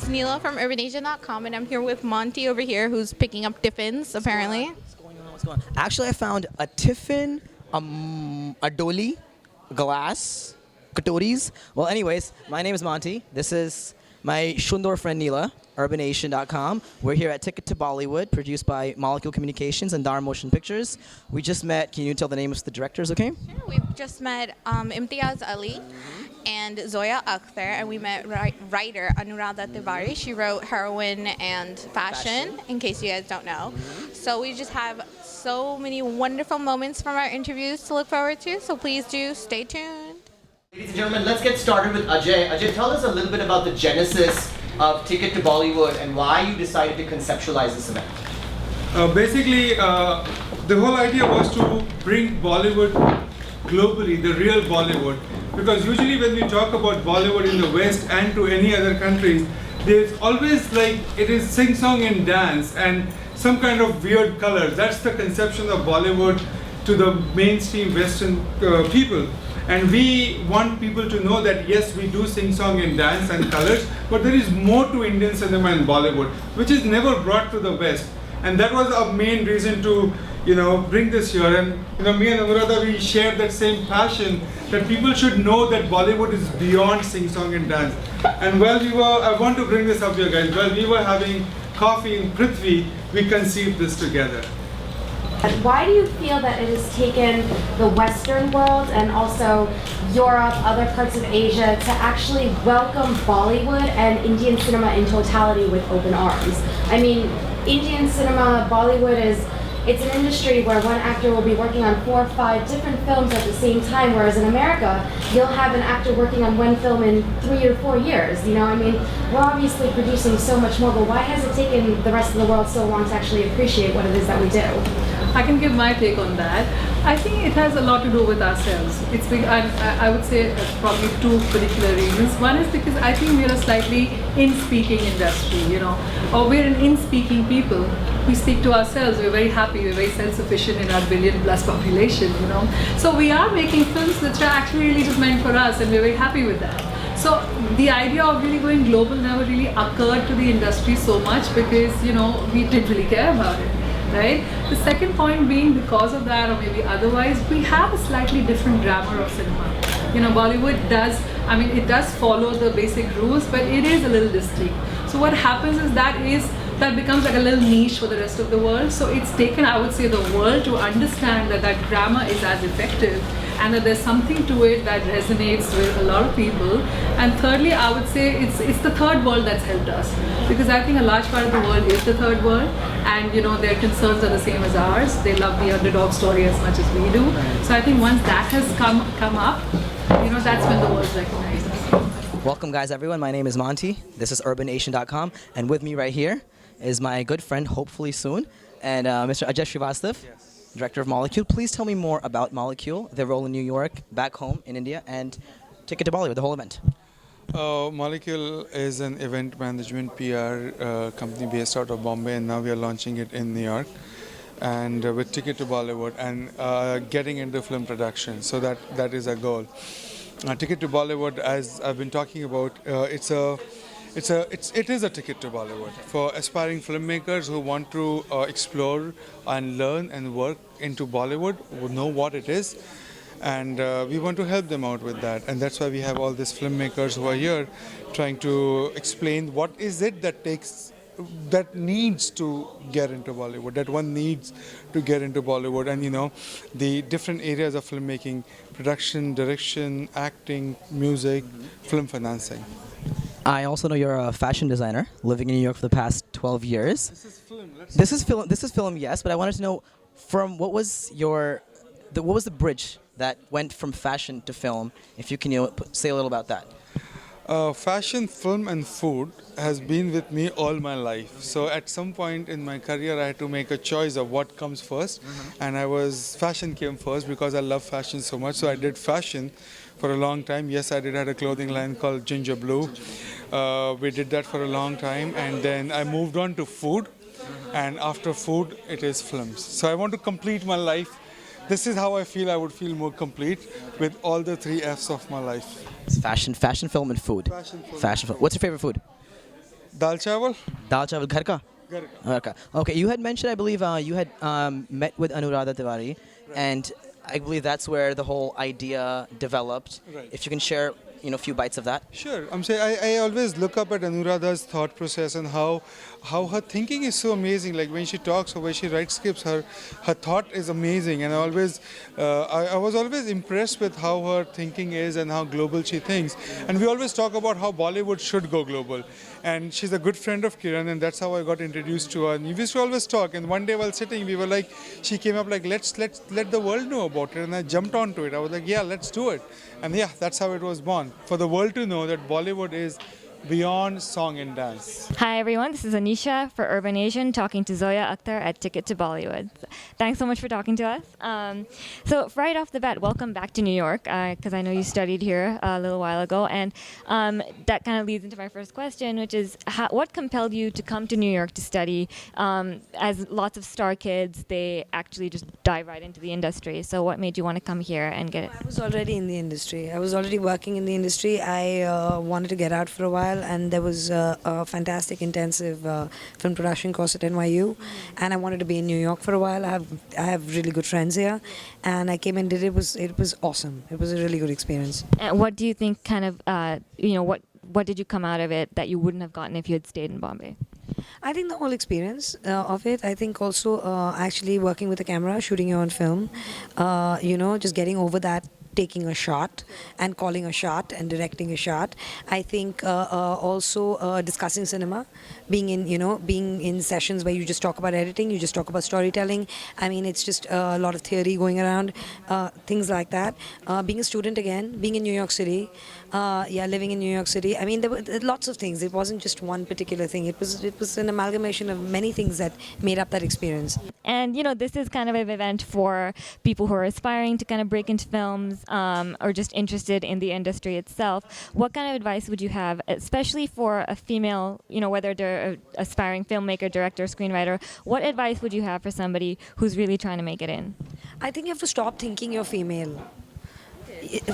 Neela from UrbanAsia.com, and I'm here with Monty over here, who's picking up tiffins, apparently. What's going on? What's going on? Actually, I found a tiffin, a dolly, glass, katoris. Well, anyways, my name is Monty. This is my Shundor friend Neela, UrbanAsia.com. We're here at Ticket to Bollywood, produced by Molecule Communications and Dara Motion Pictures. We just met. Can you tell the names of the directors, okay? Sure, we've just met Imtiaz Ali and Zoya Akhtar, and we met writer Anuradha Tiwari. She wrote Heroine and Fashion, in case you guys don't know. So we just have so many wonderful moments from our interviews to look forward to, so please do stay tuned. Ladies and gentlemen, let's get started with Ajay. Ajay, tell us a little bit about the genesis of Ticket to Bollywood and why you decided to conceptualize this event. Basically, the whole idea was to bring Bollywood globally, the real Bollywood. Because usually when we talk about Bollywood in the West and to any other countries, there's always like, it is sing-song and dance and some kind of weird colors. That's the conception of Bollywood to the mainstream Western people. And we want people to know that yes, we do sing song and dance and colors, but there is more to Indian cinema and Bollywood, which is never brought to the West. And that was our main reason to, bring this here. And me and Anuradha, we share that same passion that people should know that Bollywood is beyond sing song and dance. And while I want to bring this up here, guys. While we were having coffee in Prithvi, we conceived this together. Why do you feel that it has taken the Western world and also Europe, other parts of Asia, to actually welcome Bollywood and Indian cinema in totality with open arms? I mean, Indian cinema, Bollywood it's an industry where one actor will be working on 4 or 5 different films at the same time, whereas in America, you'll have an actor working on one film in 3 or 4 years. I mean, we're obviously producing so much more, but why has it taken the rest of the world so long to actually appreciate what it is that we do? I can give my take on that. I think it has a lot to do with ourselves. I would say probably 2 particular reasons. One is because I think we're a slightly in-speaking industry, or we're an in-speaking people. We speak to ourselves, we're very happy, we're very self-sufficient in our billion-plus population, So we are making films which are actually really just meant for us, and we're very happy with that. So the idea of really going global never really occurred to the industry so much because, we didn't really care about it. Right? The second point being, because of that, or maybe otherwise, we have a slightly different grammar of cinema. Bollywood it does follow the basic rules, but it is a little distinct. So what happens is that becomes like a little niche for the rest of the world. So it's taken, I would say, the world to understand that grammar is as effective and that there's something to it that resonates with a lot of people. And thirdly, I would say it's the third world that's helped us, because I think a large part of the world is the third world, and their concerns are the same as ours. They love the underdog story as much as we do. So I think once that has come up, that's when the world recognizes us. Welcome, guys, everyone. My name is Monty. This is UrbanAsia.com, and with me right here is my good friend, hopefully soon, and Mr. Ajay Shrivastav. Yes. Director of Molecule. Please tell me more about Molecule, their role in New York, back home in India, and Ticket to Bollywood, the whole event. Molecule is an event management PR company based out of Bombay, and now we are launching it in New York, and with Ticket to Bollywood, and getting into film production. So that is our goal. Ticket to Bollywood, as I've been talking about, it is a ticket to Bollywood for aspiring filmmakers who want to explore and learn and work into Bollywood, who know what it is, and we want to help them out with that. And that's why we have all these filmmakers who are here trying to explain what is it that needs to get into Bollywood, that one needs to get into Bollywood, and the different areas of filmmaking: production, direction, acting, music, film financing. I also know you're a fashion designer living in New York for the past 12 years. This is film. This is film, yes, but I wanted to know what was the bridge that went from fashion to film? If you can say a little about that. Fashion, film and food has been with me all my life. So at some point in my career, I had to make a choice of what comes first. And fashion came first because I love fashion so much. So I did fashion for a long time. Yes, I did have a clothing line called Ginger Blue. We did that for a long time. And then I moved on to food. And after food, it is films. So I want to complete my life. This is how I feel I would feel more complete with all the 3 F's of my life. It's fashion, film, and food. Fashion, film. What's your favorite food? Dal chawal. Dal chawal ghar ka? Ghar ka. Okay, you had mentioned, I believe, you had met with Anuradha Tiwari, and I believe that's where the whole idea developed. Right. If you can share, a few bites of that. Sure. I'm saying I always look up at Anuradha's thought process and how her thinking is so amazing. Like when she talks or when she writes scripts, her thought is amazing. And I was always impressed with how her thinking is and how global she thinks. And we always talk about how Bollywood should go global. And she's a good friend of Kiran, and that's how I got introduced to her. And we used to always talk. And one day while sitting, we were like, she came up like, let's let the world know about it. And I jumped onto it. I was like, yeah, let's do it. And yeah, that's how it was born. For the world to know that Bollywood is beyond song and dance. Hi everyone, this is Anisha for Urban Asian talking to Zoya Akhtar at Ticket to Bollywood. Thanks so much for talking to us. So right off the bat, welcome back to New York because I know you studied here a little while ago, and that kind of leads into my first question, which is what compelled you to come to New York to study? As lots of star kids, they actually just dive right into the industry. So what made you want to come here and get it? I was already in the industry. I was already working in the industry. I wanted to get out for a while, and there was a fantastic intensive film production course at NYU, and I wanted to be in New York for a while. I have really good friends here, and I came and did it. It was awesome. It was a really good experience. And what do you think kind of, what did you come out of it that you wouldn't have gotten if you had stayed in Bombay? I think the whole experience of it. I think also actually working with a camera, shooting your own film, just getting over that, taking a shot and calling a shot and directing a shot. I think also discussing cinema, being in sessions where you just talk about editing, you just talk about storytelling. I mean, it's just a lot of theory going around, things like that. Being a student again, being in New York City, living in New York City. I mean, there were lots of things. It wasn't just one particular thing. It was an amalgamation of many things that made up that experience. And this is kind of an event for people who are aspiring to kind of break into films or just interested in the industry itself. What kind of advice would you have, especially for a female, whether they're an aspiring filmmaker, director, screenwriter, what advice would you have for somebody who's really trying to make it in? I think you have to stop thinking you're female.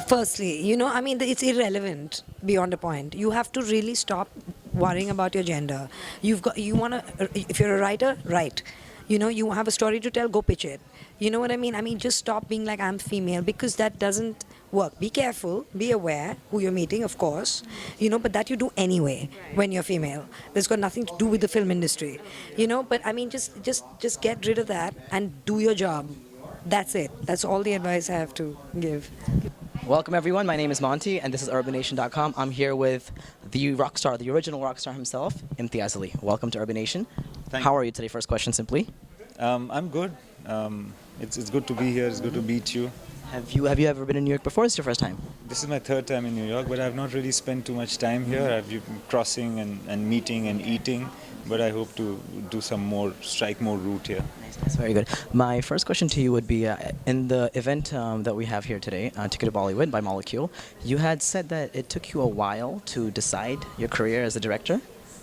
Firstly, it's irrelevant beyond a point. You have to really stop worrying about your gender. If you're a writer, write. You have a story to tell, go pitch it. You know what I mean? I mean, just stop being like, I'm female, because that doesn't work. Be careful, be aware who you're meeting, of course, but that you do anyway when you're female. That's got nothing to do with the film industry, but I mean, just get rid of that and do your job. That's it. That's all the advice I have to give. Welcome everyone, my name is Monty and this is UrbanNation.com. I'm here with the rockstar, the original rockstar himself, Imtiaz Ali. Welcome to Urban Nation. How are you today? First question simply. I'm good. It's good to be here, it's good to meet you. Have you ever been in New York before? This is your first time? This is my third time in New York, but I've not really spent too much time here. I've been crossing and meeting and eating, but I hope to do strike more route here. That's very good. My first question to you would be, in the event that we have here today, Ticket to Bollywood by Molecule, you had said that it took you a while to decide your career as a director.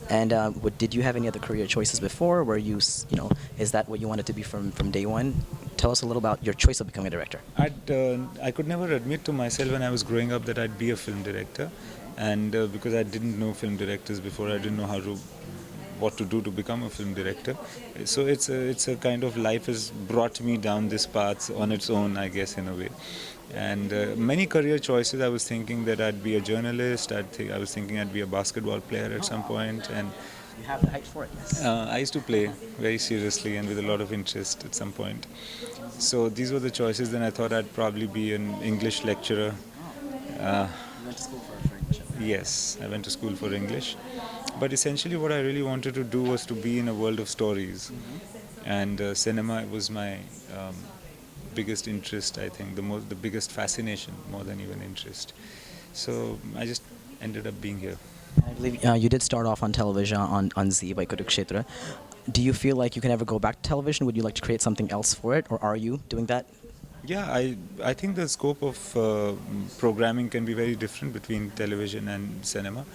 And did you have any other career choices before? Were you, is that what you wanted to be from day one? Tell us a little about your choice of becoming a director. I could never admit to myself when I was growing up that I'd be a film director. And because I didn't know film directors before, I didn't know what to do to become a film director. So it's a kind of, life has brought me down this path on its own, I guess, in a way. And many career choices. I was thinking that I'd be a journalist. I was thinking I'd be a basketball player at some point. And you have the height for it. Yes. I used to play very seriously and with a lot of interest at some point. So these were the choices. Then I thought I'd probably be an English lecturer. You went to school for English? Yes, I went to school for English. But essentially what I really wanted to do was to be in a world of stories. And cinema was my biggest interest, I think, the biggest fascination, more than even interest. So I just ended up being here. I believe you did start off on television on Z by Kurukshetra. Do you feel like you can ever go back to television? Would you like to create something else for it, or are you doing that? Yeah, I think the scope of programming can be very different between television and cinema.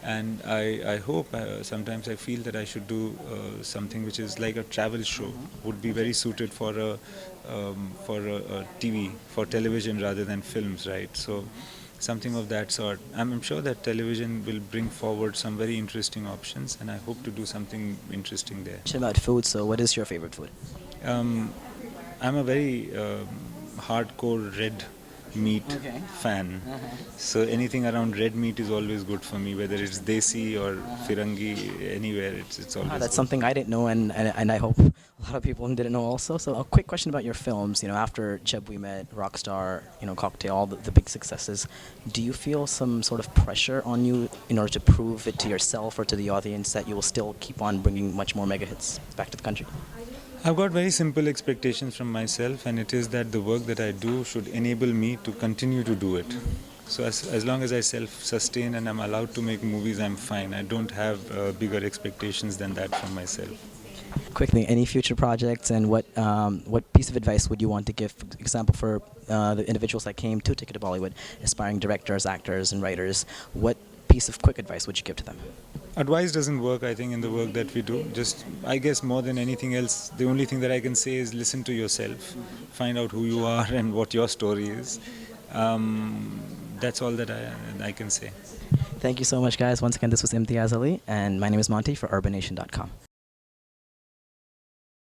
And I hope, sometimes I feel that I should do something which is like a travel show, would be very suited for a TV, for television rather than films, right? So something of that sort. I'm sure that television will bring forward some very interesting options, and I hope to do something interesting there. About food, so what is your favorite food? I'm a very hardcore red meat fan. So anything around red meat is always good for me, whether it's desi or firangi, anywhere, it's always That's good. something I didn't know, and I hope a lot of people didn't know also. So a quick question about your films. After Jab We Met, Rockstar, Cocktail, all the big successes, do you feel some sort of pressure on you in order to prove it to yourself or to the audience that you will still keep on bringing much more mega hits back to the country? I've got very simple expectations from myself, and it is that the work that I do should enable me to continue to do it. So as long as I self-sustain and I'm allowed to make movies, I'm fine. I don't have bigger expectations than that from myself. Quickly, any future projects, and what piece of advice would you want to give, for example, for the individuals that came to Ticket to Bollywood, aspiring directors, actors, and writers? What piece of quick advice would you give to them? Advice doesn't work, I think, in the work that we do. Just, I guess, more than anything else, the only thing that I can say is listen to yourself, find out who you are and what your story is. That's all that I can say. Thank you so much, guys. Once again, this was Imtiaz Ali, and my name is Monty for UrbanNation.com.